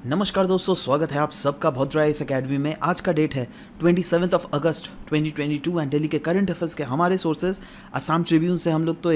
नमस्कार दोस्तों, स्वागत है आप सबका भद्रा इस अकेडमी में। आज का डेट है 27 अगस्त 2022 एंड डेली के करंट अफेयर्स के हमारे सोर्सेज असम ट्रिब्यून से हम लोग तो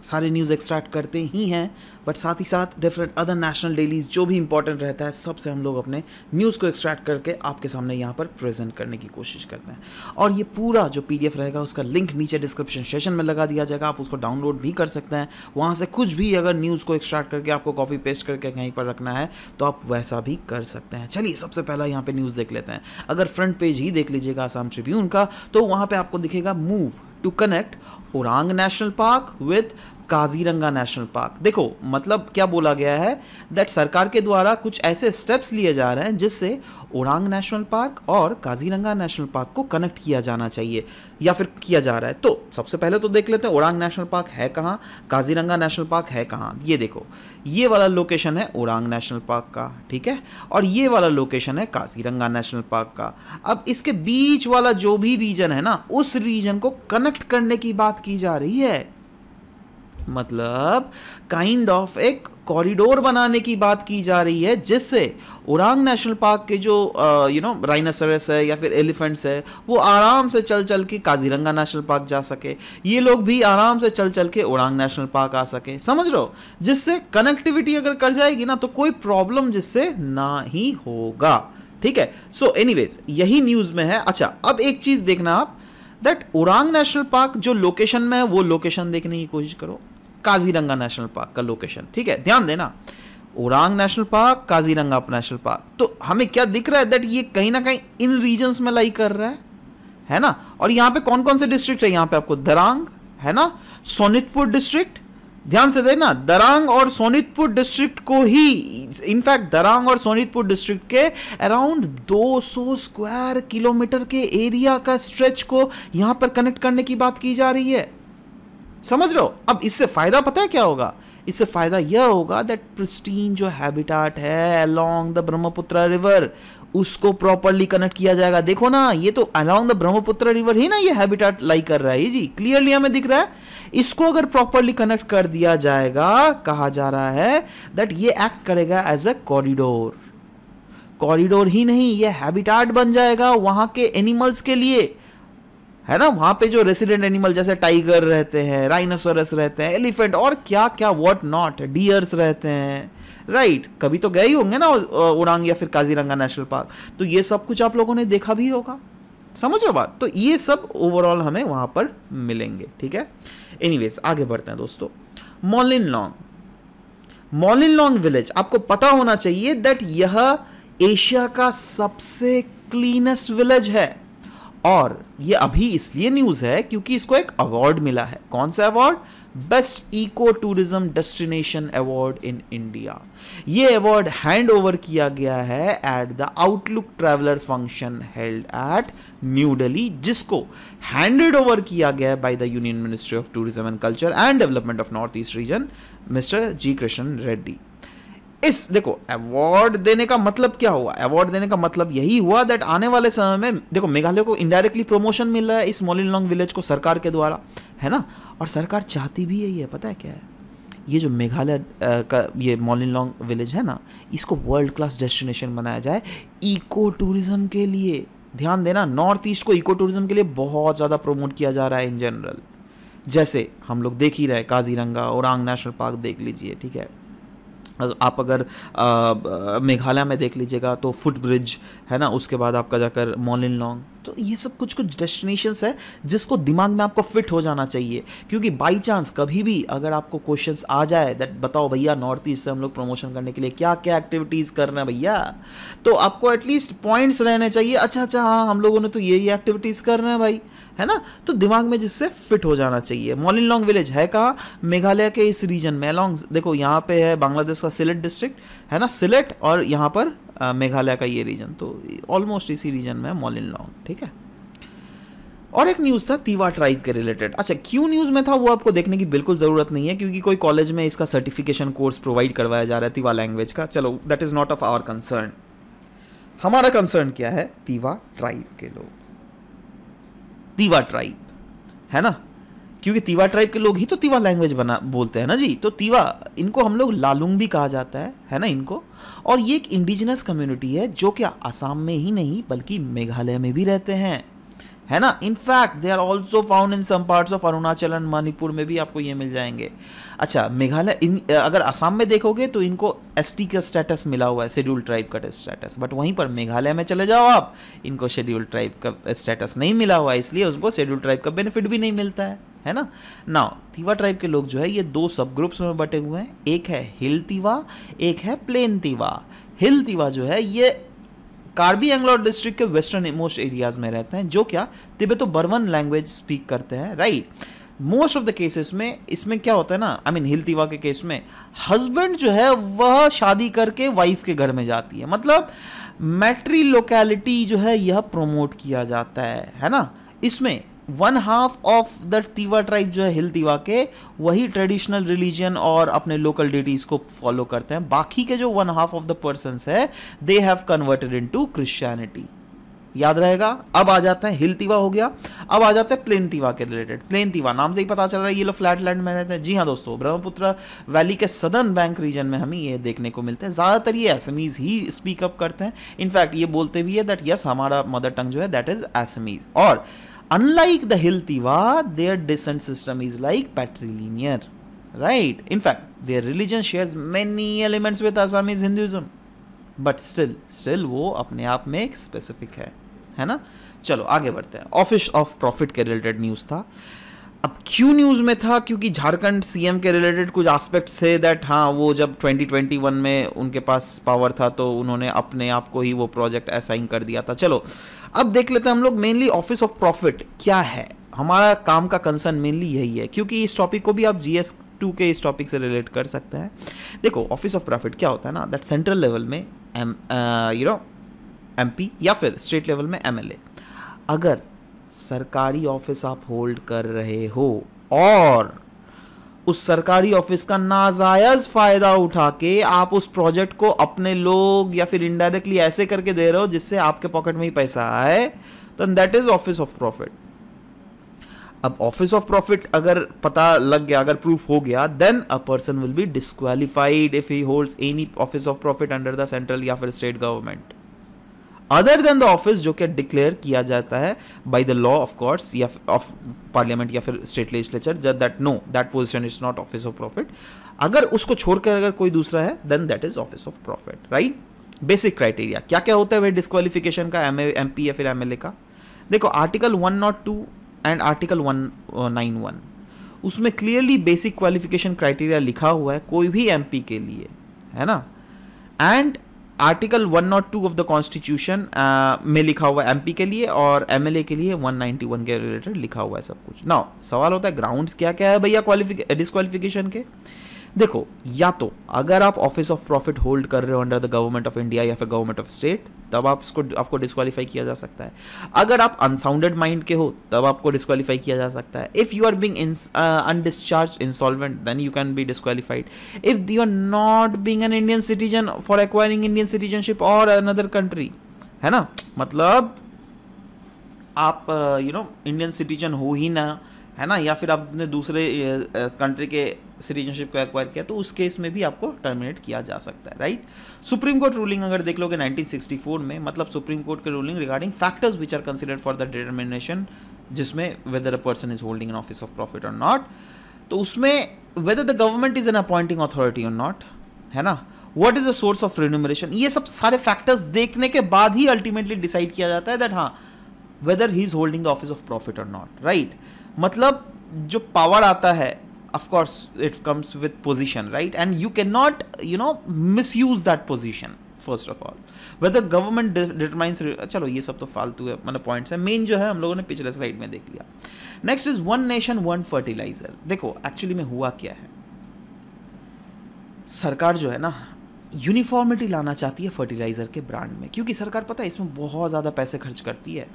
सारे न्यूज़ एक्सट्रैक्ट करते ही हैं, बट साथ ही साथ डिफरेंट अदर नेशनल डेलीज जो भी इंपॉर्टेंट रहता है सबसे हम लोग अपने न्यूज़ को एक्सट्रैक्ट करके आपके सामने यहाँ पर प्रेजेंट करने की कोशिश करते हैं। और ये पूरा जो PDF रहेगा उसका लिंक नीचे डिस्क्रिप्शन सेशन में लगा दिया जाएगा, आप उसको डाउनलोड भी कर सकते हैं। वहाँ से कुछ भी अगर न्यूज़ को एक्सट्रैक्ट करके आपको कॉपी पेस्ट करके कहीं पर रखना है तो आप वैसा भी कर सकते हैं। चलिए सबसे पहला यहाँ पे न्यूज़ देख लेते हैं। अगर फ्रंट पेज ही देख लीजिएगा असम ट्रिब्यून का तो वहाँ पे आपको दिखेगा move to connect Orang national park with Kaziranga national park. देखो मतलब क्या बोला गया है दैट सरकार के द्वारा कुछ ऐसे स्टेप्स लिए जा रहे हैं जिससे ओरांग नेशनल पार्क और काजीरंगा नेशनल पार्क को कनेक्ट किया जाना चाहिए या फिर किया जा रहा है। तो सबसे पहले तो देख लेते हैं ओरांग नेशनल पार्क है कहाँ, काजीरंगा नेशनल पार्क है कहाँ। ये देखो, ये वाला लोकेशन है ओरांग नेशनल पार्क का, ठीक है, और ये वाला लोकेशन है काजीरंगा नेशनल पार्क का। अब इसके बीच वाला जो भी रीजन है ना, उस रीजन को कनेक्ट करने की बात की जा रही है। मतलब काइंड ऑफ एक कॉरिडोर बनाने की बात की जा रही है जिससे ओरांग नेशनल पार्क के जो राइनोसेरस है या फिर एलिफेंट्स है वो आराम से चल चल के काजीरंगा नेशनल पार्क जा सके, ये लोग भी आराम से चल चल के ओरांग नेशनल पार्क आ सके। समझ रहे हो, जिससे कनेक्टिविटी अगर कर जाएगी ना तो कोई प्रॉब्लम जिससे ना ही होगा। ठीक है, सो एनीवेज यही न्यूज में है। अच्छा, अब एक चीज देखना आप दैट ओरांग नेशनल पार्क जो लोकेशन में है वो लोकेशन देखने की कोशिश करो, काजीरंगा नेशनल पार्क का लोकेशन। ठीक है, ध्यान देना, Orang national park, Kaziranga national park. तो हमें क्या दिख रहा है दैट ये कहीं ना कहीं इन रीजन्स में लाई कर रहा है ना। और यहाँ पे कौन कौन से डिस्ट्रिक्ट है, यहाँ पे आपको दरांग है ना, सोनितपुर डिस्ट्रिक्ट, ध्यान से देखना, दरांग और सोनितपुर डिस्ट्रिक्ट को ही, इनफैक्ट दरांग और सोनितपुर डिस्ट्रिक्ट के अराउंड 200 स्क्वायर किलोमीटर के एरिया का स्ट्रेच को यहां पर कनेक्ट करने की बात की जा रही है। समझ रहे हो। अब इससे फायदा पता है क्या होगा, इससे फायदा यह होगा दैट प्रिस्टीन जो हैबिटाट है अलोंग द ब्रह्मपुत्र रिवर उसको प्रॉपर्ली कनेक्ट किया जाएगा। देखो ना, ये तो अलोंग द ब्रह्मपुत्र रिवर ही ना ये हैबिटाट लाई कर रहा है, जी क्लियरली हमें दिख रहा है। इसको अगर प्रॉपर्ली कनेक्ट कर दिया जाएगा, कहा जा रहा है दैट ये एक्ट करेगा एज अ कॉरिडोर। कॉरिडोर ही नहीं, ये हैबिटाट बन जाएगा वहां के एनिमल्स के लिए, है ना। वहां पे जो रेसिडेंट एनिमल जैसे टाइगर रहते हैं, राइनोसोरस रहते हैं, एलिफेंट और क्या क्या व्हाट नॉट, डियर्स रहते हैं, राइट। कभी तो गए ही होंगे ना ओरांग या फिर काजीरंगा नेशनल पार्क, तो ये सब कुछ आप लोगों ने देखा भी होगा। समझ लो बात। तो ये सब ओवरऑल हमें वहां पर मिलेंगे। ठीक है, एनीवेज आगे बढ़ते हैं दोस्तों। मॉलिनलॉन्ग विलेज, आपको पता होना चाहिए दैट यह एशिया का सबसे क्लीनेस्ट विलेज है। और ये अभी इसलिए न्यूज है क्योंकि इसको एक अवार्ड मिला है। कौन सा award? Best eco tourism destination award in India. ये अवार्ड हैंड ओवर किया गया है at the Outlook Traveller function held at new Delhi, जिसको हैंडेड ओवर किया गया by the union ministry of tourism and culture and development of north east region mister G Krishna Reddy. इस देखो award देने का मतलब क्या हुआ, अवार्ड देने का मतलब यही हुआ दैट आने वाले समय में देखो मेघालय को इनडायरेक्टली प्रमोशन मिल रहा है इस मॉलिनलॉन्ग विलेज को सरकार के द्वारा, है ना। और सरकार चाहती भी यही है, पता है क्या है, ये जो मेघालय का ये मॉलिनलॉन्ग विलेज है ना, इसको वर्ल्ड क्लास डेस्टिनेशन बनाया जाए इको टूरिज्म के लिए। ध्यान देना, नॉर्थ ईस्ट को इको टूरिज्म के लिए बहुत ज़्यादा प्रमोट किया जा रहा है इन जनरल। जैसे हम लोग देख ही रहे, काजीरंगा, ओरांग नेशनल पार्क देख लीजिए, ठीक है। आप अगर मेघालय में देख लीजिएगा तो फुट ब्रिज है ना, उसके बाद आपका जाकर मॉलिनलॉन्ग। तो ये सब कुछ कुछ डेस्टिनेशंस है जिसको दिमाग में आपको फिट हो जाना चाहिए, क्योंकि बाई चांस कभी भी अगर आपको क्वेश्चंस आ जाए दैट बताओ भैया नॉर्थ ईस्ट से हम लोग प्रमोशन करने के लिए क्या क्या एक्टिविटीज़ कर रहे हैं भैया, तो आपको एटलीस्ट पॉइंट्स रहने चाहिए। अच्छा हाँ, हम लोगों ने तो ये एक्टिविटीज़ कर रहे हैं भाई, है ना, तो दिमाग में जिससे फिट हो जाना चाहिए। मॉलिनलॉन्ग विलेज है कहाँ? मेघालय के इस रीजन में अलोंग, देखो यहाँ पे है बांग्लादेश का सिलेट डिस्ट्रिक्ट, है ना, सिलेट, और यहाँ पर मेघालय का ये रीजन, तो ऑलमोस्ट इसी रीजन में है मॉलिनलॉन्ग। ठीक है, और एक न्यूज़ था तीवा ट्राइब के रिलेटेड। अच्छा, क्यों न्यूज़ में था वो आपको देखने की बिल्कुल ज़रूरत नहीं है, क्योंकि कोई कॉलेज में इसका सर्टिफिकेशन कोर्स प्रोवाइड करवाया जा रहा है तीवा लैंग्वेज का। चलो, that is not of our concern. हमारा कंसर्न क्या है? तीवा ट्राइब के लोग, तीवा ट्राइब, है ना, क्योंकि तीवा ट्राइब के लोग ही तो तीवा लैंग्वेज बना बोलते हैं ना जी। तो तीवा, इनको हम लोग लालुंग भी कहा जाता है ना इनको। और ये एक इंडिजिनस कम्युनिटी है जो कि आसाम में ही नहीं बल्कि मेघालय में भी रहते हैं, है ना। In fact they are also found in some parts of Arunachal and Manipur में भी आपको ये मिल जाएंगे। अच्छा, मेघालय अगर असम में देखोगे तो इनको एसटी का स्टेटस मिला हुआ है, शेड्यूल्ड ट्राइब का स्टेटस, बट वहीं पर मेघालय में चले जाओ आप, इनको शेड्यूल्ड ट्राइब का स्टेटस नहीं मिला हुआ है, इसलिए उनको शेड्यूल्ड ट्राइब का बेनिफिट भी नहीं मिलता है ना। नाउ तीवा ट्राइब के लोग जो है ये दो सब ग्रुप्स में बटे हुए हैं, एक है हिल तीवा, एक है प्लेन तीवा। हिल तीवा जो है ये कार्बी एंगलोर डिस्ट्रिक्ट के वेस्टर्न मोस्ट एरियाज में रहते हैं, जो क्या तिब्बतो बर्मन लैंग्वेज स्पीक करते हैं, right. Most of the cases में इसमें क्या होता है ना, आई मीन हिल तीवा के केस में हस्बैंड जो है वह शादी करके वाइफ के घर में जाती है, मतलब मैट्री लोकेलिटी जो है यह प्रमोट किया जाता है ना। इसमें 1/2 ऑफ द तीवा ट्राइब जो है हिल तीवा के, वही ट्रेडिशनल रिलीजन और अपने लोकल डेटीज को फॉलो करते हैं। बाकी के जो 1/2 ऑफ द पर्सन्स है they have converted into Christianity. याद रहेगा। अब आ जाता है हिल तीवा हो गया, अब आ जाता है प्लेन तीवा के रिलेटेड। प्लेन तीवा नाम से ही पता चल रहा है ये लोग फ्लैट लैंड में रहते हैं। जी हाँ दोस्तों, ब्रह्मपुत्र वैली के सदर्न बैंक रीजन में हमें ये देखने को मिलते हैं। ज़्यादातर ये एसमीज ही स्पीक अप करते हैं। इनफैक्ट ये बोलते भी है दैट यस हमारा मदर टंग जो है दैट इज एसमीज। और unlike the Hill Tiva, their descent system is like patrilinear, right? In fact, their religion shares many elements with Assamese Hinduism, but still वो अपने आप में एक specific है ना। चलो आगे बढ़ते हैं। ऑफिस ऑफ प्रॉफिट के रिलेटेड न्यूज़ था। अब क्यों न्यूज़ में था, क्योंकि झारखंड सीएम के रिलेटेड कुछ एस्पेक्ट्स थे दैट हाँ वो जब 2021 में उनके पास पावर था तो उन्होंने अपने आप को ही वो प्रोजेक्ट असाइन कर दिया था। चलो अब देख लेते हैं हम लोग मेनली ऑफिस ऑफ प्रॉफिट क्या है। हमारा काम का कंसर्न मेनली यही है, क्योंकि इस टॉपिक को भी आप GS2 के इस टॉपिक से रिलेट कर सकते हैं। देखो ऑफिस ऑफ प्रॉफिट क्या होता है ना, दैट सेंट्रल लेवल में MP या फिर स्टेट लेवल में MLA, अगर सरकारी ऑफिस आप होल्ड कर रहे हो और उस सरकारी ऑफिस का नाजायज फायदा उठा के आप उस प्रोजेक्ट को अपने लोग या फिर इनडायरेक्टली ऐसे करके दे रहे हो जिससे आपके पॉकेट में ही पैसा आए, तो that is office of profit. अब ऑफिस ऑफ प्रॉफिट अगर पता लग गया, अगर प्रूफ हो गया, then a person will be disqualified if he holds any office of profit under the central या फिर state government other than the office जो कि डिक्लेयर किया जाता है by the law of course या ऑफ पार्लियामेंट या फिर state legislature, that no that position is not office of profit. अगर उसको छोड़कर अगर कोई दूसरा है then that is office of profit, right. Basic criteria क्या क्या होता है भाई डिस्क्वालिफिकेशन का MP या फिर MLA का। देखो आर्टिकल 102 एंड आर्टिकल 191 उसमें क्लियरली बेसिक क्वालिफिकेशन क्राइटेरिया लिखा हुआ है कोई भी MP के लिए, है ना। And article 102 of the constitution में लिखा हुआ है MP के लिए, और MLA के लिए 191 के रिलेटेड लिखा हुआ है सब कुछ। नाउ सवाल होता है ग्राउंड्स क्या क्या है भैया डिस्क्वालिफिकेशन के। देखो या तो अगर आप ऑफिस ऑफ प्रॉफिट होल्ड कर रहे हो under the government of India या फिर गवर्नमेंट ऑफ स्टेट, तब आपको डिस्क्वालीफाई किया जा सकता है। अगर आप अनसाउंडेड माइंड के हो तब आपको डिस्क्वालीफाई किया जा सकता है। If you are being undischarged insolvent then you can be disqualified. If you are not being an Indian citizen for acquiring Indian citizenship और अनदर कंट्री, है ना, मतलब आप इंडियन सिटीजन हो ही ना, है ना, या फिर आपने दूसरे कंट्री के सिटीजनशिप को एक्वायर किया तो उस केस में भी आपको टर्मिनेट किया जा सकता है, राइट। सुप्रीम कोर्ट रूलिंग अगर देख लोगे 1964 में, मतलब सुप्रीम कोर्ट के ruling regarding factors which are considered for the determination, जिसमें whether a person is holding an office of profit or not, तो उसमें whether the government is an appointing authority or not, है ना, what is the source of remuneration, ये सब सारे factors देखने के बाद ही अल्टीमेटली डिसाइड किया जाता है दैट हाँ weather he is holding the office of profit or not, right. मतलब जो पावर आता है of course it comes with position, right, and you cannot misuse that position first of all whether government determines। चलो ये सब तो फालतू है, मतलब पॉइंट्स है, मेन जो है हम लोगों ने पिछले स्लाइड में देख लिया। Next is one nation one fertiliser. देखो एक्चुअली में हुआ क्या है, सरकार जो है ना यूनिफॉर्मिटी लाना चाहती है फर्टिलाइजर के ब्रांड में, क्योंकि सरकार पता है इसमें बहुत ज़्यादा पैसे खर्च करती है।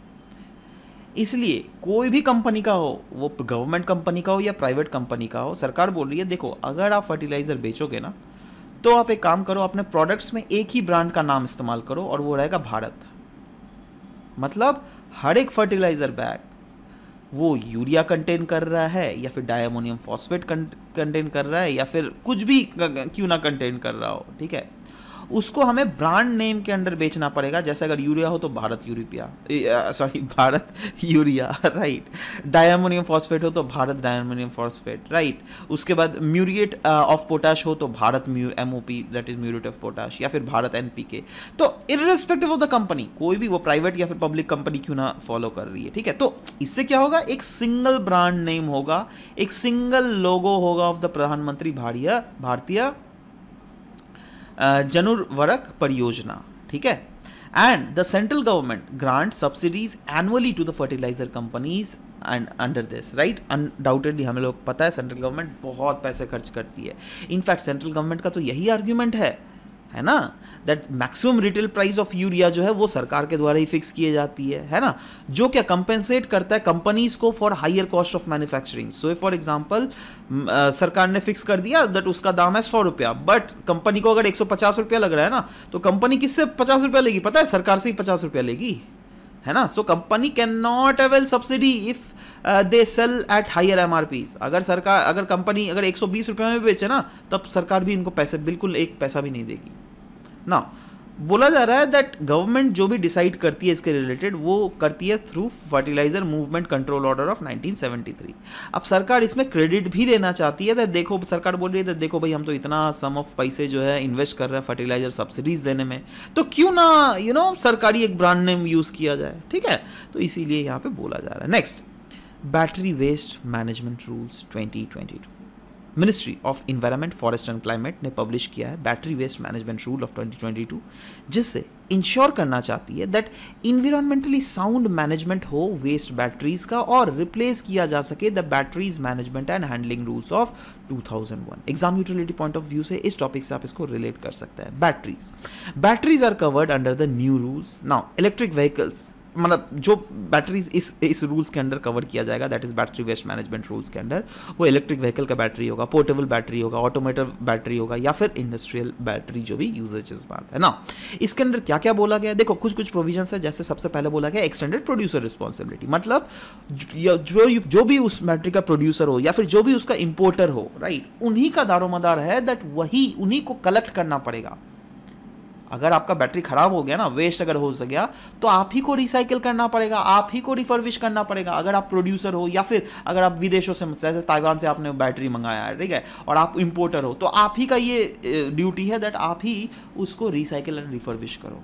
इसलिए कोई भी कंपनी का हो, वो गवर्नमेंट कंपनी का हो या प्राइवेट कंपनी का हो, सरकार बोल रही है देखो अगर आप फर्टिलाइज़र बेचोगे ना तो आप एक काम करो, अपने प्रोडक्ट्स में एक ही ब्रांड का नाम इस्तेमाल करो और वो रहेगा भारत। मतलब हर एक फर्टिलाइज़र बैग वो यूरिया कंटेन कर रहा है या फिर डायमोनियम फॉस्फेट कंटेन कर रहा है या फिर कुछ भी क्यों ना कंटेन कर रहा हो, ठीक है, उसको हमें ब्रांड नेम के अंडर बेचना पड़ेगा। जैसे अगर यूरिया हो तो Bharat Bharat urea, right. Diammonium phosphate हो तो भारत डायमोनियम फॉस्फेट, राइट। उसके बाद म्यूरिएट ऑफ पोटाश हो तो Bharat MOP, that is muriate of potash, या फिर भारत NPK। तो इररिस्पेक्टिव ऑफ द कंपनी, कोई भी वो प्राइवेट या फिर पब्लिक कंपनी क्यों ना फॉलो कर रही है, ठीक है। तो इससे क्या होगा, एक सिंगल ब्रांड नेम होगा, एक सिंगल लोगो होगा ऑफ द प्रधानमंत्री भारतीय जनुर्वरक परियोजना, ठीक है। And the central government grant subsidies annually to the fertiliser companies and under this, right. Undoubtedly हमें लोग पता है सेंट्रल गवर्नमेंट बहुत पैसे खर्च करती है। इनफैक्ट सेंट्रल गवर्नमेंट का तो यही आर्ग्यूमेंट है ना, that maximum retail price of urea जो है वो सरकार के द्वारा ही फिक्स किए जाती है ना, जो क्या कंपेंसेट करता है कंपनीज को for higher cost of manufacturing. So for example सरकार ने फिक्स कर दिया दैट उसका दाम है 100 रुपया, बट कंपनी को अगर 150 रुपया लग रहा है ना, तो कंपनी किससे 50 रुपया लेगी, पता है, सरकार से ही 50 रुपया लेगी, है ना। So company can not avail subsidy if they sell at higher MRPs। अगर कंपनी 120 रुपये में बेचे ना, तब सरकार भी इनको पैसे बिल्कुल एक पैसा भी नहीं देगी ना। बोला जा रहा है दैट गवर्नमेंट जो भी डिसाइड करती है इसके रिलेटेड, वो करती है through fertiliser movement control order of 1973। अब सरकार इसमें क्रेडिट भी लेना चाहती है, देखो सरकार बोल रही है देखो भाई, हम तो इतना सम ऑफ पैसे जो है इन्वेस्ट कर रहे हैं फर्टिलाइजर सब्सिडीज देने में, तो क्यों ना सरकारी एक ब्रांड नेम यूज किया जाए, ठीक है। तो इसीलिए यहाँ पे बोला जा रहा है। Next, battery waste management rules 2022। Ministry of environment, forest and climate ने पब्लिश किया है battery waste management rule of 2022, जिससे इंश्योर करना चाहती है दैट इन्वायरमेंटली साउंड मैनेजमेंट हो वेस्ट बैटरीज का, और रिप्लेस किया जा सके the batteries management and handling rules of 2001। Exam utility point of view से इस टॉपिक से आप इसको रिलेट कर सकते हैं। Batteries are covered under the new rules. Now electric vehicles, मतलब जो बैटरीज इस रूल्स के अंडर कवर किया जाएगा, that is battery waste management rules के अंडर, वो इलेक्ट्रिक व्हीकल का बैटरी होगा, पोर्टेबल बैटरी होगा, ऑटोमेटिव बैटरी होगा, या फिर इंडस्ट्रियल बैटरी, जो भी यूजेज बात है ना। इसके अंदर क्या क्या बोला गया, देखो कुछ प्रोविजंस है। जैसे सबसे पहले बोला गया एक्सटेंडेड प्रोड्यूसर रिस्पॉन्सिबिलिटी, मतलब जो भी उस बैटरी का प्रोड्यूसर हो या फिर जो भी उसका इंपोर्टर हो, राइट, उन्हीं का दारोमदार है, दैट उन्हीं को कलेक्ट करना पड़ेगा। अगर आपका बैटरी खराब हो गया ना, वेस्ट अगर हो गया, तो आप ही को रिसाइकिल करना पड़ेगा, आप ही को रिफर्बिश करना पड़ेगा। अगर आप प्रोड्यूसर हो या फिर अगर आप विदेशों से, जैसे ताइवान से आपने बैटरी मंगाया है, ठीक है, और आप इंपोर्टर हो, तो आप ही का ये ड्यूटी है दैट आप ही उसको रिसाइकिल एंड रिफर्बिश करो,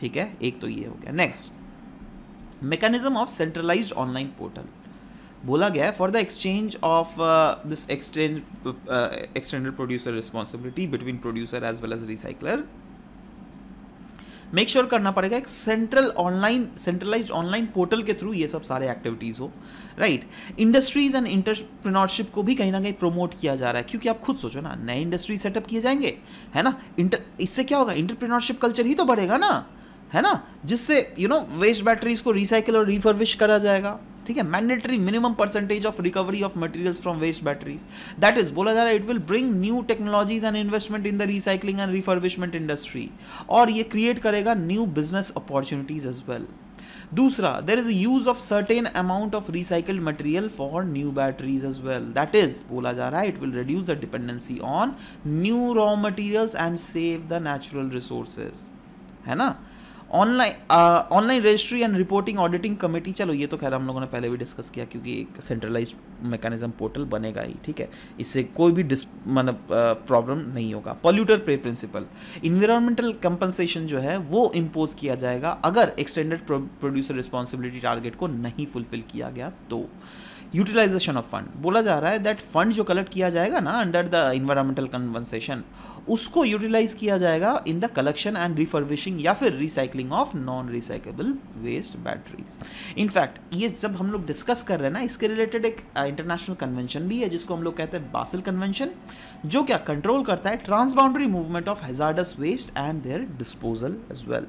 ठीक है। एक तो ये हो गया। Next, mechanism of centralised online portal. बोला गया है for the exchange of this extended producer responsibility between producer as well as recycler, make sure करना पड़ेगा एक सेंट्रलाइज्ड ऑनलाइन पोर्टल के थ्रू ये सब सारे एक्टिविटीज हो, राइट। इंडस्ट्रीज एंड एंटरप्रेन्योरशिप को भी कहीं ना कहीं प्रमोट किया जा रहा है, क्योंकि आप खुद सोचो ना, नए इंडस्ट्री सेटअप किए जाएंगे, है ना, इससे क्या होगा, इंटरप्रेन्योरशिप कल्चर ही तो बढ़ेगा ना, है ना, जिससे वेस्ट बैटरीज को रिसाइकिल और रिफर्बिश करा जाएगा, ठीक है। Mandatory minimum percentage of recovery of materials from waste batteries, that is बोला जा रहा है it will bring new technologies and investment in the recycling and refurbishment industry, और ये क्रिएट करेगा new business opportunities as well. दूसरा, there is use of certain amount of recycled material for new batteries as well, that is बोला जा रहा है it will reduce the dependency on new raw materials and save the natural resources, है ना। Online registry and reporting auditing committee, चलो ये तो खैर हम लोगों ने पहले भी डिस्कस किया, क्योंकि एक सेंट्रलाइज्ड मैकेनिज्म पोर्टल बनेगा ही, ठीक है, इससे कोई भी मतलब प्रॉब्लम नहीं होगा। पॉल्यूटर पे प्रिंसिपल, इन्वायरमेंटल कंपनसेशन जो है वो इम्पोज किया जाएगा अगर एक्सटेंडेड प्रोड्यूसर रिस्पॉन्सिबिलिटी टारगेट को नहीं फुलफिल किया गया तो। यूटिलाइजेशन ऑफ फंड, बोला जा रहा है दैट फंड जो कलेक्ट किया जाएगा ना अंडर द इन्वायरमेंटल कंपनसेशन, उसको यूटिलाइज किया जाएगा in the collection and refurbishing या फिर recycling of non recyclable waste batteries. In fact ये जब हम लोग डिस्कस कर रहे हैं ना, इसके रिलेटेड एक इंटरनेशनल कन्वेंशन भी है जिसको हम लोग कहते हैं बासिल कन्वेंशन, जो क्या कंट्रोल करता है transboundary movement of hazardous waste and their disposal as well.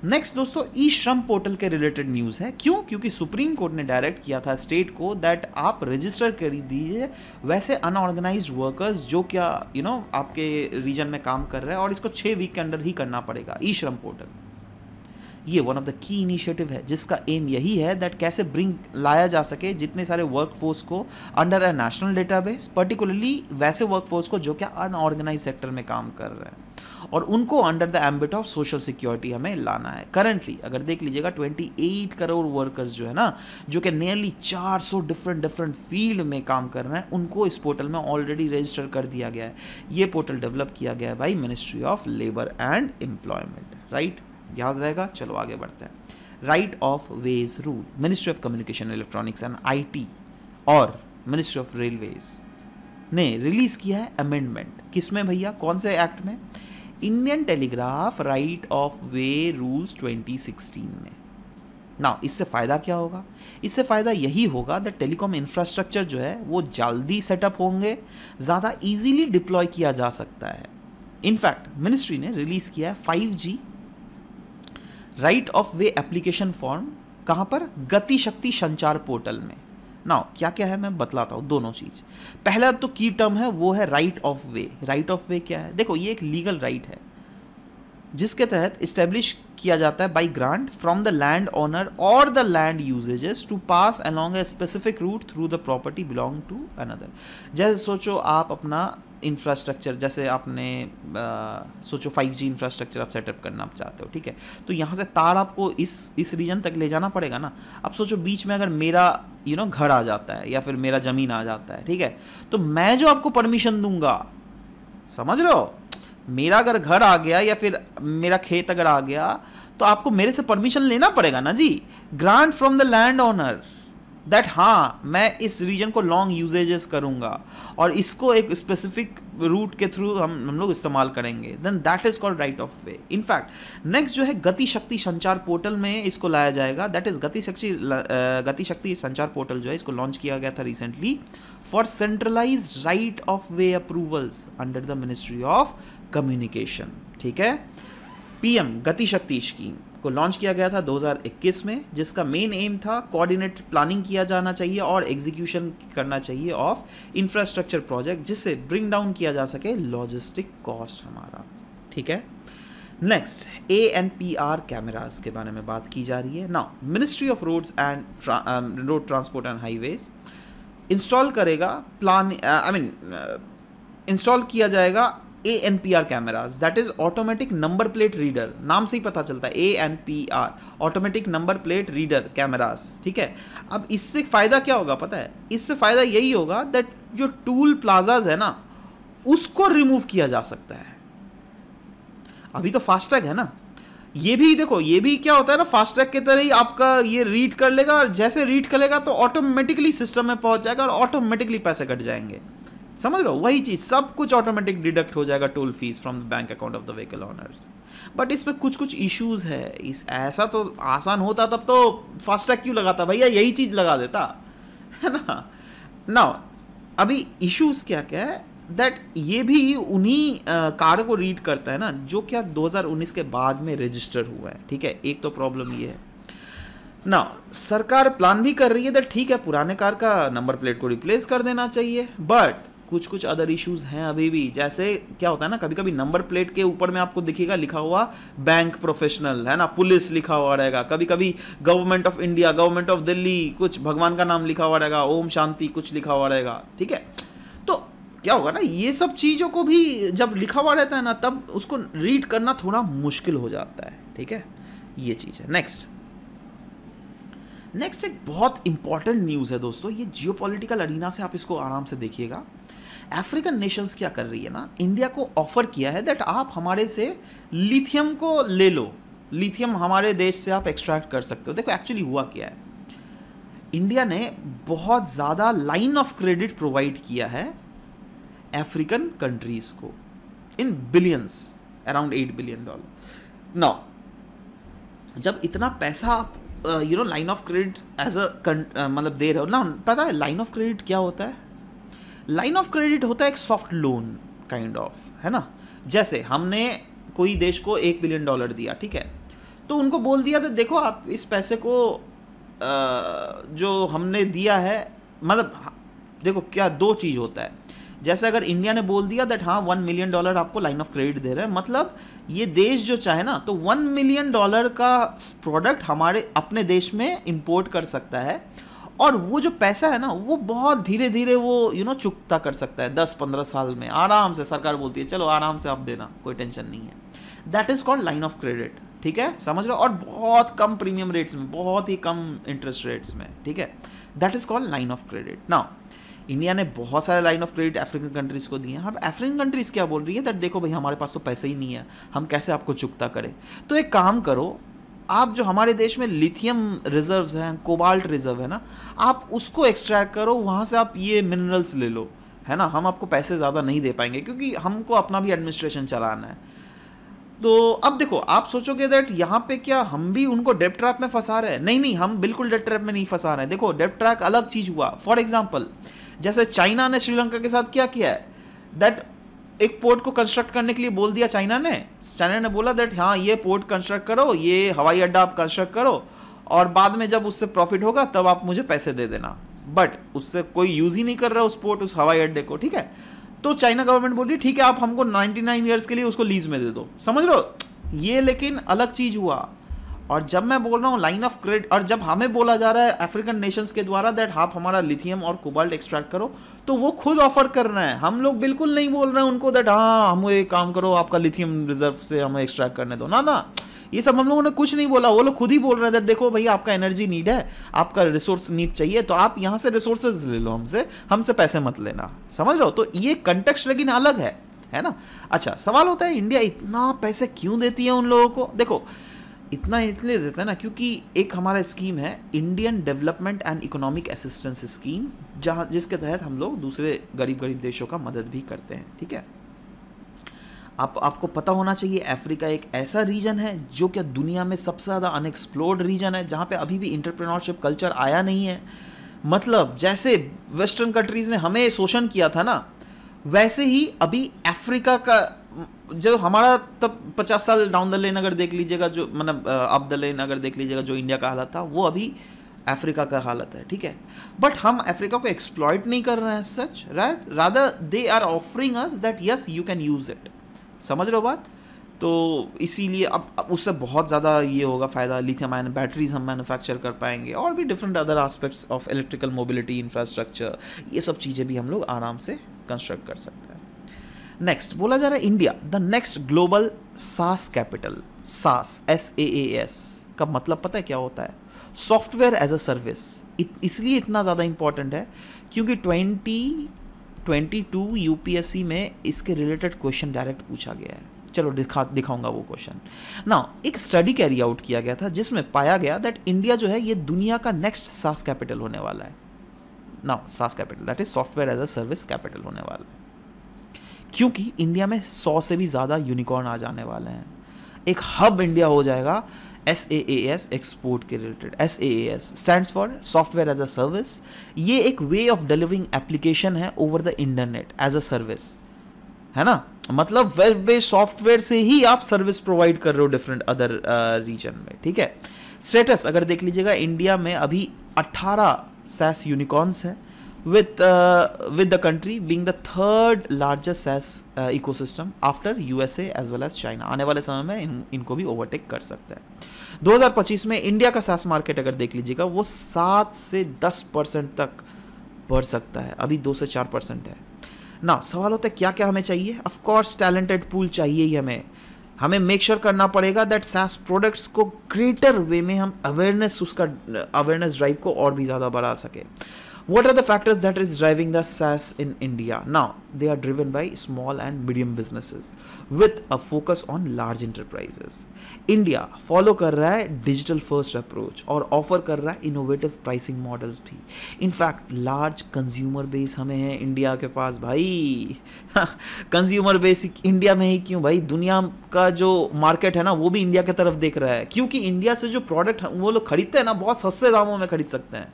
Next दोस्तों, ई श्रम पोर्टल के रिलेटेड न्यूज़ है। क्यों? क्योंकि सुप्रीम कोर्ट ने डायरेक्ट किया था स्टेट को दैट आप रजिस्टर कर दीजिए वैसे अनऑर्गेनाइज्ड वर्कर्स जो क्या आपके रीजन में काम कर रहे हैं, और इसको 6 वीक के अंदर ही करना पड़ेगा। ई श्रम पोर्टल ये one of the key initiative है जिसका एम यही है दैट कैसे लाया जा सके जितने सारे वर्कफोर्स को under a national database, particularly वैसे वर्कफोर्स को जो क्या अनऑर्गेनाइज सेक्टर में काम कर रहे हैं, और उनको under the ambit of social security हमें लाना है। करंटली अगर देख लीजिएगा 28 करोड़ वर्कर्स जो है ना, जो कि नियरली 400 डिफरेंट फील्ड में काम कर रहे हैं, उनको इस पोर्टल में ऑलरेडी रजिस्टर कर दिया गया है। ये पोर्टल डेवलप किया गया है by ministry of labour and employment, right, याद रहेगा। चलो आगे बढ़ते हैं। Right of ways rule, ministry of communication electronics and IT और मिनिस्ट्री ऑफ रेलवेज ने रिलीज किया है अमेंडमेंट। किसमें भैया, कौन से एक्ट में? Indian telegraph right of way rules 2016 में। ना इससे फ़ायदा क्या होगा? इससे फ़ायदा यही होगा दैट टेलीकॉम इंफ्रास्ट्रक्चर जो है वो जल्दी सेटअप होंगे, ज़्यादा इजीली डिप्लॉय किया जा सकता है। इनफैक्ट मिनिस्ट्री ने रिलीज़ किया है 5G right of way application form. कहाँ पर? गति शक्ति संचार पोर्टल में। नाउ क्या क्या है मैं बतलाता हूँ दोनों चीज़। पहला तो की टर्म है वो है right of way. Right of वे क्या है? देखो ये एक लीगल राइट है जिसके तहत इस्टेब्लिश किया जाता है by grant from the land owner और the land usages to pass along a specific route through the property belong to another. जैसे सोचो आप अपना इंफ्रास्ट्रक्चर, जैसे आपने सोचो 5G इंफ्रास्ट्रक्चर आप सेटअप करना चाहते हो, ठीक है, तो यहाँ से तार आपको इस रीजन तक ले जाना पड़ेगा ना। अब सोचो बीच में अगर मेरा घर आ जाता है या फिर मेरा ज़मीन आ जाता है, ठीक है, तो मैं जो आपको परमिशन दूंगा, समझ रहे हो, मेरा अगर घर आ गया या फिर मेरा खेत अगर आ गया तो आपको मेरे से परमिशन लेना पड़ेगा ना जी, grant from the land owner that हाँ मैं इस रीजन को लॉन्ग यूजेजेस करूंगा और इसको एक स्पेसिफिक रूट के थ्रू हम लोग इस्तेमाल करेंगे, then that is called right of way. In fact next जो है गति शक्ति संचार पोर्टल में इसको लाया जाएगा, दैट इज गति शक्ति संचार पोर्टल जो है इसको लॉन्च किया गया था recently for centralised right of way approvals under the ministry of communication, ठीक है। PM गति शक्ति स्कीम को लॉन्च किया गया था 2021 में, जिसका मेन एम था कोऑर्डिनेट प्लानिंग किया जाना चाहिए और एग्जीक्यूशन करना चाहिए ऑफ इंफ्रास्ट्रक्चर प्रोजेक्ट, जिससे ब्रिंग डाउन किया जा सके लॉजिस्टिक कॉस्ट हमारा, ठीक है। नेक्स्ट ANPR कैमरास के बारे में बात की जा रही है। Now ministry of roads and road transport and highways install करेगा इंस्टॉल किया जाएगा ANPR cameras, that is automatic number plate reader, नाम से ही पता चलता है ANPR automatic number plate reader cameras, ठीक है। अब इससे फ़ायदा क्या होगा पता है? इससे फ़ायदा यही होगा दैट जो टूल प्लाजाज है ना उसको रिमूव किया जा सकता है। अभी तो फास्टैग है ना, ये भी देखो, ये भी क्या होता है ना, फास्टैग की तरह ही आपका ये रीड कर लेगा और जैसे रीड कर लेगा तो ऑटोमेटिकली सिस्टम में पहुंच जाएगा और ऑटोमेटिकली पैसे कट जाएंगे, समझ लो, वही चीज़, सब कुछ ऑटोमेटिक डिडक्ट हो जाएगा toll fees from the bank account of the vehicle owners. But इसमें कुछ इश्यूज है। ऐसा तो आसान होता तब तो फास्टैग क्यों लगाता भैया, यही चीज़ लगा देता, है ना। नाउ अभी इश्यूज क्या क्या है दैट ये भी उन्हीं कार को रीड करता है ना जो क्या 2019 के बाद में रजिस्टर हुआ है, ठीक है। एक तो प्रॉब्लम ये है ना, सरकार प्लान भी कर रही है दैट ठीक है पुराने कार का नंबर प्लेट को रिप्लेस कर देना चाहिए, बट कुछ अदर इश्यूज हैं अभी भी। जैसे क्या होता है ना, कभी कभी नंबर प्लेट के ऊपर में आपको दिखेगा लिखा हुआ बैंक प्रोफेशनल, है ना, पुलिस लिखा हुआ रहेगा, कभी कभी government of India, government of Delhi, कुछ भगवान का नाम लिखा हुआ रहेगा, ओम शांति कुछ लिखा हुआ रहेगा, ठीक है। तो क्या होगा ना, ये सब चीज़ों को भी जब लिखा हुआ रहता है ना तब उसको रीड करना थोड़ा मुश्किल हो जाता है, ठीक है, ये चीज़ है। नेक्स्ट एक बहुत इंपॉर्टेंट न्यूज़ है दोस्तों, ये जियोपॉलिटिकल अरीना से आप इसको आराम से देखिएगा। अफ्रीकन नेशंस क्या कर रही है ना, इंडिया को ऑफर किया है दैट आप हमारे से लिथियम को ले लो, लिथियम हमारे देश से आप एक्सट्रैक्ट कर सकते हो। देखो एक्चुअली हुआ क्या है, इंडिया ने बहुत ज़्यादा लाइन ऑफ क्रेडिट प्रोवाइड किया है अफ्रीकन कंट्रीज को in billions, around $8 billion. Now जब इतना पैसा आप line of credit as a मतलब दे रहे हो ना, पता है लाइन ऑफ क्रेडिट क्या होता है? लाइन ऑफ क्रेडिट होता है एक सॉफ्ट लोन काइंड ऑफ, है ना। जैसे हमने कोई देश को $1 बिलियन दिया, ठीक है, तो उनको बोल दिया था देखो आप इस पैसे को जो हमने दिया है, मतलब देखो क्या दो चीज़ होता है, जैसे अगर इंडिया ने बोल दिया दैट हाँ $1 मिलियन आपको लाइन ऑफ क्रेडिट दे रहे हैं, मतलब ये देश जो चाहे ना तो $1 मिलियन का प्रोडक्ट हमारे अपने देश में इंपोर्ट कर सकता है, और वो जो पैसा है ना वो बहुत धीरे धीरे वो चुकता कर सकता है 10-15 साल में आराम से। सरकार बोलती है चलो आराम से आप देना, कोई टेंशन नहीं है। That is called line of credit, ठीक है, समझ रहे हो, और बहुत कम प्रीमियम रेट्स में, बहुत ही कम इंटरेस्ट रेट्स में, ठीक है। That is called line of credit. Now India ने बहुत सारे line of credit African countries को दिए हैं। अब अफ्रीकन कंट्रीज क्या बोल रही है, दैट देखो भाई हमारे पास तो पैसे ही नहीं है, हम कैसे आपको चुकता करें। तो एक काम करो, आप जो हमारे देश में लिथियम रिजर्व्स हैं, कोबाल्ट रिजर्व है ना, आप उसको एक्सट्रैक्ट करो, वहाँ से आप ये मिनरल्स ले लो, है ना। हम आपको पैसे ज़्यादा नहीं दे पाएंगे क्योंकि हमको अपना भी एडमिनिस्ट्रेशन चलाना है। तो अब देखो, आप सोचोगे दैट यहाँ पे क्या हम भी उनको डेब्ट ट्रैप में फंसा रहे हैं? नहीं नहीं, हम बिल्कुल डेब्ट ट्रैप में नहीं फंसा रहे हैं। देखो डेब्ट ट्रैप अलग चीज़ हुआ। फॉर एग्जाम्पल जैसे चाइना ने श्रीलंका के साथ क्या किया है, दैट एक पोर्ट को कंस्ट्रक्ट करने के लिए बोल दिया चाइना ने बोला दैट हाँ ये पोर्ट कंस्ट्रक्ट करो, ये हवाई अड्डा आप कंस्ट्रक्ट करो, और बाद में जब उससे प्रॉफिट होगा तब आप मुझे पैसे दे देना। बट उससे कोई यूज़ ही नहीं कर रहा उस पोर्ट, उस हवाई अड्डे को, ठीक है। तो चाइना गवर्नमेंट बोल रही ठीक है आप हमको 99 ईयर्स के लिए उसको लीज में दे दो, समझ लो ये। लेकिन अलग चीज़ हुआ। और जब मैं बोल रहा हूँ लाइन ऑफ क्रेडिट, और जब हमें बोला जा रहा है अफ्रीकन नेशंस के द्वारा दैट आप हमारा लिथियम और कोबाल्ट एक्सट्रैक्ट करो, तो वो खुद ऑफर कर रहे हैं। हम लोग बिल्कुल नहीं बोल रहे हैं उनको दैट हाँ हम एक काम करो आपका लिथियम रिजर्व से हमें एक्सट्रैक्ट करने दो, ना, ये सब हम लोगों ने कुछ नहीं बोला। वो लोग खुद ही बोल रहे हैं दैट देखो भैया आपका एनर्जी नीड है, आपका रिसोर्स नीड चाहिए, तो आप यहाँ से रिसोर्सेज ले लो, हमसे पैसे मत लेना, समझ लो। तो ये कंटेक्स्ट लेकिन अलग है ना। अच्छा सवाल होता है इंडिया इतना पैसे क्यों देती है उन लोगों को? देखो इतना इसलिए देता है ना क्योंकि एक हमारा स्कीम है Indian development and economic assistance scheme, जिसके तहत हम लोग दूसरे गरीब देशों का मदद भी करते हैं, ठीक है। आपको पता होना चाहिए अफ्रीका एक ऐसा रीजन है जो कि दुनिया में सबसे ज़्यादा अनएक्सप्लोर्ड रीजन है, जहाँ पे अभी भी एंटरप्रेन्योरशिप कल्चर आया नहीं है। मतलब जैसे वेस्टर्न कंट्रीज़ ने हमें शोषण किया था ना, वैसे ही अभी अफ्रीका का जो हमारा तब 50 साल डाउन द लेन अगर देख लीजिएगा, जो मतलब अप द लेन अगर देख लीजिएगा, जो इंडिया का हालत था वो अभी अफ्रीका का हालत है, ठीक है। बट हम अफ्रीका को एक्सप्लॉइट नहीं कर रहे हैं सच, right, rather they are offering us that yes you can use it, समझ रहे हो बात। तो इसीलिए अब उससे बहुत ज़्यादा ये होगा फ़ायदा, लिथियम आयन बैटरीज हम मैन्युफैक्चर कर पाएंगे, और भी different other aspects of electrical mobility infrastructure, ये सब चीज़ें भी हम लोग आराम से कंस्ट्रक्ट कर सकते हैं। नेक्स्ट बोला जा रहा है India the next global SaaS capital. SaaS SaaS का मतलब पता है क्या होता है? Software as a service. इसलिए इतना ज़्यादा इंपॉर्टेंट है क्योंकि 2022 UPSC में इसके रिलेटेड क्वेश्चन डायरेक्ट पूछा गया है। चलो दिखाऊंगा वो क्वेश्चन ना। एक स्टडी कैरी आउट किया गया था जिसमें पाया गया दैट इंडिया जो है ये दुनिया का नेक्स्ट सास कैपिटल होने वाला है। ना SaaS capital that is software as a service capital होने वाला है, क्योंकि इंडिया में 100 से भी ज़्यादा यूनिकॉर्न आ जाने वाले हैं। एक हब इंडिया हो जाएगा SaaS एक्सपोर्ट के रिलेटेड। SaaS stands for software as a service. ये एक वे ऑफ डिलीवरिंग एप्लीकेशन है over the internet as a service, है ना। मतलब वेब बेस्ड सॉफ्टवेयर से ही आप सर्विस प्रोवाइड कर रहे हो डिफरेंट अदर रीजन में, ठीक है। स्टेटस अगर देख लीजिएगा, इंडिया में अभी 18 SaaS यूनिकॉर्न्स हैं, with the country being the third largest SaaS ecosystem after USA as well as China। आने वाले समय में इनको भी ओवरटेक कर सकता है। 2025 में इंडिया का SaaS मार्केट अगर देख लीजिएगा वो 7 से 10% तक बढ़ सकता है, अभी 2 से 4% है ना। सवाल होता है क्या क्या हमें चाहिए? ऑफ कोर्स टैलेंटेड पूल चाहिए ही हमें मेक श्योर करना पड़ेगा दैट SaaS प्रोडक्ट्स को ग्रेटर वे में हम अवेयरनेस ड्राइव को और भी ज़्यादा बढ़ा सके। What are the factors that is driving the SaaS in India? Now, they are driven by small and medium businesses with a focus on large enterprises. India follow कर रहा है digital first approach और offer कर रहा है innovative pricing models भी। In fact, large consumer base हमें है इंडिया के पास भाई। consumer base इंडिया में ही क्यों भाई? दुनिया का जो मार्केट है ना वो भी इंडिया की तरफ देख रहा है, क्योंकि इंडिया से जो प्रोडक्ट वो लोग खरीदते हैं ना बहुत सस्ते दामों में खरीद सकते हैं।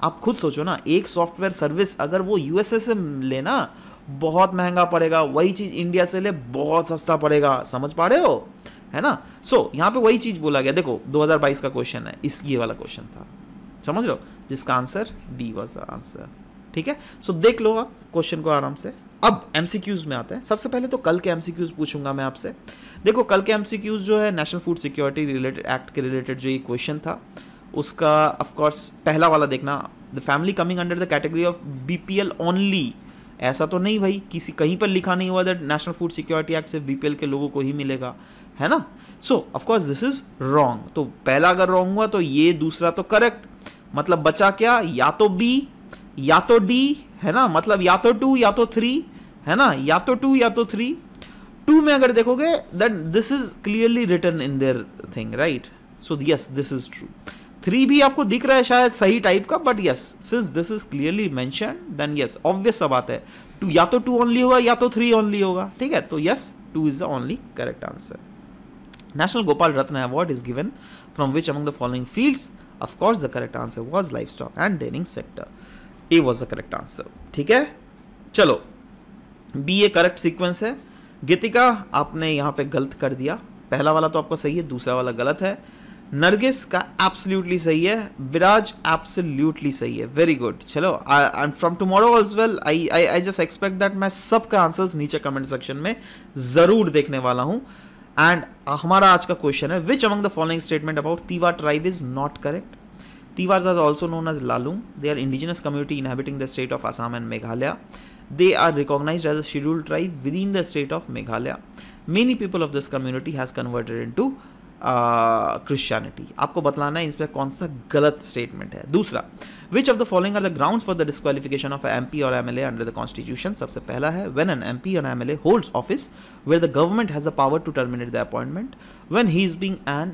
आप खुद सोचो ना, एक सॉफ्टवेयर सर्विस अगर वो USA से लेना बहुत महंगा पड़ेगा, वही चीज़ इंडिया से ले बहुत सस्ता पड़ेगा, समझ पा रहे हो, है ना। सो यहाँ पे वही चीज़ बोला गया। देखो 2022 का क्वेश्चन है, ये वाला क्वेश्चन था, समझ लो, जिसका answer D was the answer, ठीक है। सो देख लो आप क्वेश्चन को आराम से। अब एमसीक्यूज में आते हैं। सबसे पहले तो कल के एमसीक्यूज पूछूंगा मैं आपसे। देखो कल के एमसीक्यूज जो है national food security related act के रिलेटेड जो ये क्वेश्चन था उसका ऑफ कोर्स पहला वाला देखना, the family coming under the category of BPL only, ऐसा तो नहीं भाई, किसी कहीं पर लिखा नहीं हुआ that national food security act सिर्फ बीपीएल के लोगों को ही मिलेगा, है ना। सो of course this is wrong. तो पहला अगर रॉन्ग हुआ तो ये दूसरा तो करेक्ट, मतलब बचा क्या, या तो बी या तो डी, है ना, मतलब या तो 2 या तो 3, है ना, या तो 2 या तो 3। 2 में अगर देखोगे then this is clearly written in their thing, right. So yes this is true. 3 भी आपको दिख रहा है शायद सही टाइप का, but yes since this is clearly mention then yes obvious सा बात है, 2 या तो 2 ओनली होगा या तो 3 ओनली होगा, ठीक है। तो yes 2 is the only correct answer. National Gopal Ratna award is given from which among the following fields? Of course the correct answer was life stock and dairying sector, A was the correct answer, ठीक है। चलो B A correct sequence है। गीतिका आपने यहाँ पे गलत कर दिया, पहला वाला तो आपका सही है, दूसरा वाला गलत है। नरगिस का एब्सोल्युटली सही है, विराज एब्सोल्युटली सही है, वेरी गुड। चलो and from tomorrow also well I just expect that मैं सबका आंसर्स नीचे कमेंट सेक्शन में जरूर देखने वाला हूँ। एंड हमारा आज का क्वेश्चन है विच among the following statement about Tiwa tribe is not correct? Tiwars are also known as Lalung. They are indigenous community inhabiting the state of Assam and Meghalaya. They are recognized as a scheduled tribe within the state of Meghalaya. Many people of this community has converted into Christianity. आपको बतलाना है इसमें कौन सा गलत statement है। दूसरा, which of the following are the grounds for the disqualification of MP और MLA under the constitution? सबसे पहला है व्हेन एन एमपी और MLA holds office where the government has the power to terminate the appointment when he is being an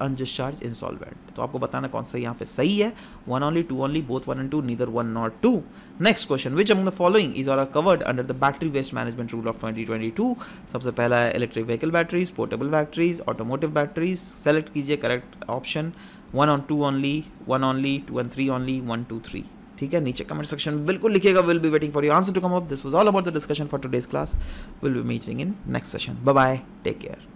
undischarged insolvent. तो आपको बताना कौन सा यहाँ पे सही है, 1 only, 2 only, both 1 and 2, neither 1 nor 2। Next question, which among the following is are covered under the battery waste management rule of 2022? सबसे पहला है electric vehicle batteries, portable batteries, automotive batteries. Select कीजिए करेक्ट ऑप्शन, 1 और 2 only, 1 only, 2 and 3 only, 1, 2, 3, ठीक है। नीचे comment section में बिल्कुल लिखिएगा, will be waiting for your answer to come up. This was all about the discussion for today's class, will be meeting in next session. Bye bye, take care.